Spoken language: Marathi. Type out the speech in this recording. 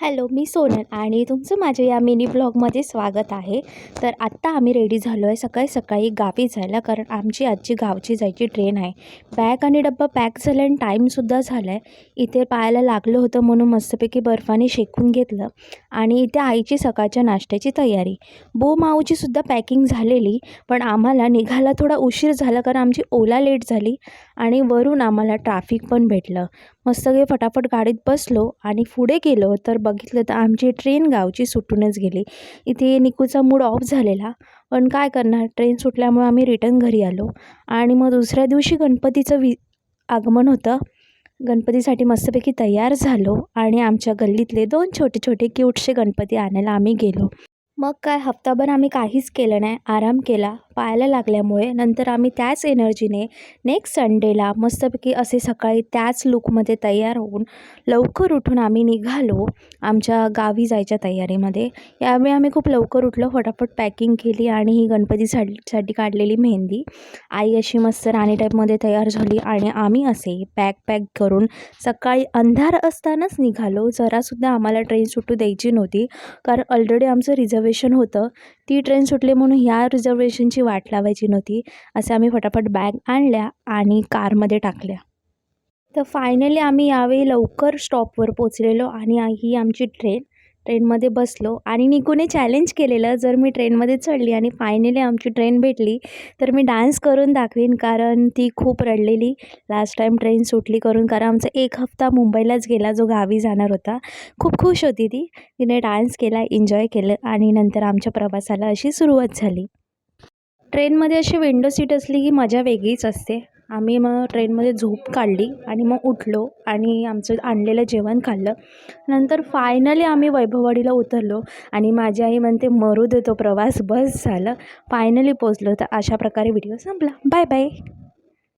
हॅलो, मी सोनल आणि तुमचं माझ्या या मिनी ब्लॉगमध्ये स्वागत आहे. तर आत्ता आम्ही रेडी झालो आहे सकाळी गावी जायला, कारण आमची आजची गावची जायची ट्रेन आहे. बॅग आणि डब्बा पॅक झाला आणि टाईमसुद्धा झाला आहे. इथे पायाला लागलं होतं म्हणून मस्तपैकी बर्फाने शेकून घेतलं आणि इथे आईची सकाळच्या नाश्त्याची तयारी. माऊचीसुद्धा पॅकिंग झालेली, पण आम्हाला निघायला थोडा उशीर झाला कारण आमची ओला लेट झाली आणि वरून आम्हाला ट्रॅफिक पण भेटलं. मस्त फटाफट गाडीत बसलो आणि पुढे गेलो तर बघितलं तर आमची ट्रेन गावची सुटूनच गेली. इथे निकूचा मूड ऑफ झालेला, पण काय करणार, ट्रेन सुटल्यामुळे आम्ही रिटर्न घरी आलो. आणि मग दुसऱ्या दिवशी गणपतीचं आगमन होतं. गणपतीसाठी मस्तपैकी तयार झालो आणि आमच्या गल्लीतले 2 छोटे छोटे क्यूटसे गणपती आणायला आम्ही गेलो. मग काय हफ्ताभर आम्ही काहीच केलं नाही, आराम केला पायाला लागल्यामुळे. नंतर आम्ही त्याच एनर्जीने नेक्स्ट संडेला मस्तपैकी असे सकाळी त्याच लूकमध्ये तयार होऊन लवकर उठून आम्ही निघालो आमच्या गावी जायच्या तयारीमध्ये. यावेळी आम्ही खूप लवकर उठलो, फटाफट पॅकिंग केली आणि ही गणपतीसाठी काढलेली मेहंदी. आई अशी मस्त राणी टाईपमध्ये तयार झाली आणि आम्ही असे पॅक करून सकाळी अंधार असतानाच निघालो. जरासुद्धा आम्हाला ट्रेन सुटू द्यायची नव्हती, कारण ऑलरेडी आमचं रिझर्वेशन होतं. ती ट्रेन सुटली म्हणून ह्या रिझर्वेशनची वाट लावायची नव्हती. असे आम्ही फटाफट बॅग आणल्या आणि कारमध्ये टाकल्या. तर फायनली आम्ही यावेळी लवकर स्टॉपवर पोचलेलो आणि ही आमची ट्रेनमध्ये बसलो आणि निकूने चॅलेंज केलेलं, जर मी ट्रेनमध्ये चढली आणि फायनली आमची ट्रेन भेटली तर मी डान्स करून दाखवीन, कारण ती खूप रडलेली लास्ट टाईम ट्रेन सुटली करून, कारण आमचा 1 हफ्ता मुंबईलाच गेला जो गावी जाणार होता. खूप खुश होती ती. तिने डान्स केला, एन्जॉय केलं आणि नंतर आमच्या प्रवासाला अशी सुरुवात झाली. ट्रेनमध्ये अशी विंडो सीट असली की मजा वेगळीच असते. आम्ही मग ट्रेनमध्ये झोप काढली आणि मग उठलो आणि आमचं आणलेलं जेवण खाल्लं. नंतर फायनली आम्ही वैभववाडीला उतरलो आणि माझी आई म्हणते, मरू दे तो प्रवास, बस झालं. फायनली पोचलो. तर अशा प्रकारे व्हिडिओ संपला. Bye bye.